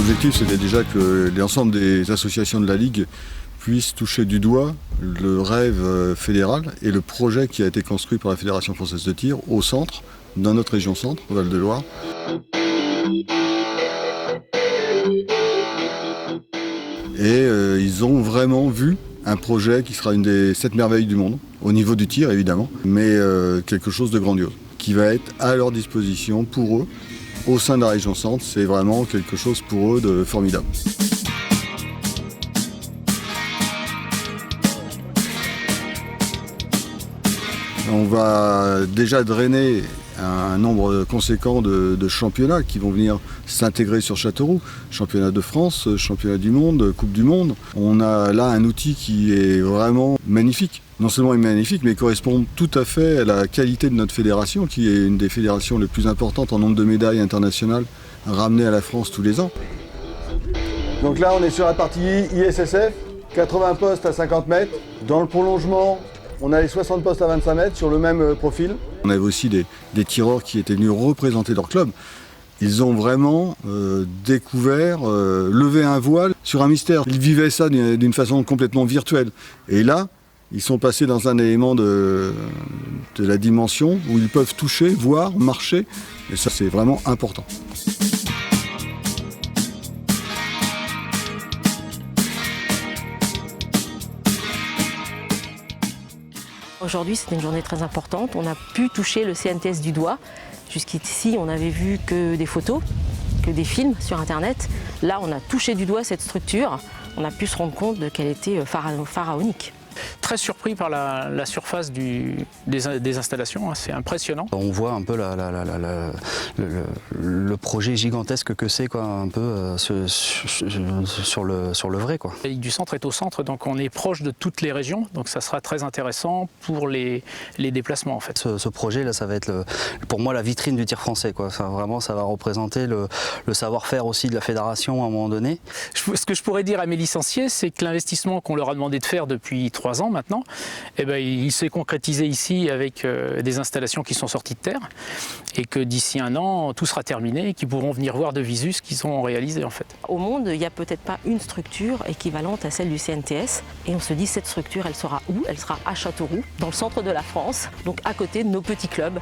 L'objectif, c'était déjà que l'ensemble des associations de la Ligue puissent toucher du doigt le rêve fédéral et le projet qui a été construit par la Fédération française de tir au centre, dans notre région centre, Val-de-Loire. Et ils ont vraiment vu un projet qui sera une des 7 merveilles du monde, au niveau du tir évidemment, mais quelque chose de grandiose, qui va être à leur disposition pour eux, au sein de la région centre. C'est vraiment quelque chose pour eux de formidable. On va déjà drainer un nombre conséquent de championnats qui vont venir s'intégrer sur Châteauroux. Championnat de France, championnat du monde, Coupe du monde. On a là un outil qui est vraiment magnifique. Non seulement est magnifique, mais correspond tout à fait à la qualité de notre fédération, qui est une des fédérations les plus importantes en nombre de médailles internationales ramenées à la France tous les ans. Donc là, on est sur la partie ISSF, 80 postes à 50 mètres. Dans le prolongement, on a les 60 postes à 25 mètres sur le même profil. On avait aussi des tireurs qui étaient venus représenter leur club. Ils ont vraiment découvert, levé un voile sur un mystère. Ils vivaient ça d'une façon complètement virtuelle. Et là, ils sont passés dans un élément de la dimension où ils peuvent toucher, voir, marcher. Et ça, c'est vraiment important. Aujourd'hui, c'était une journée très importante. On a pu toucher le CNTS du doigt. Jusqu'ici, on n'avait vu que des photos, que des films sur Internet. Là, on a touché du doigt cette structure. On a pu se rendre compte qu'elle était pharaonique. Très surpris par la surface des installations, hein, c'est impressionnant. On voit un peu le projet gigantesque que c'est, quoi, un peu sur le vrai, quoi. La Ligue du Centre est au centre, donc on est proche de toutes les régions, donc ça sera très intéressant pour les déplacements en fait. Ce projet là, ça va être pour moi la vitrine du tir français, quoi. Enfin, vraiment, ça va représenter le savoir-faire aussi de la fédération à un moment donné. Ce que je pourrais dire à mes licenciés, c'est que l'investissement qu'on leur a demandé de faire depuis 3 ans maintenant, eh ben, il s'est concrétisé ici avec des installations qui sont sorties de terre et que d'ici 1 an, tout sera terminé et qu'ils pourront venir voir de visu ce qu'ils ont réalisé en fait. Au monde, il n'y a peut-être pas une structure équivalente à celle du CNTS et on se dit cette structure, elle sera où? Elle sera à Châteauroux, dans le centre de la France, donc à côté de nos petits clubs.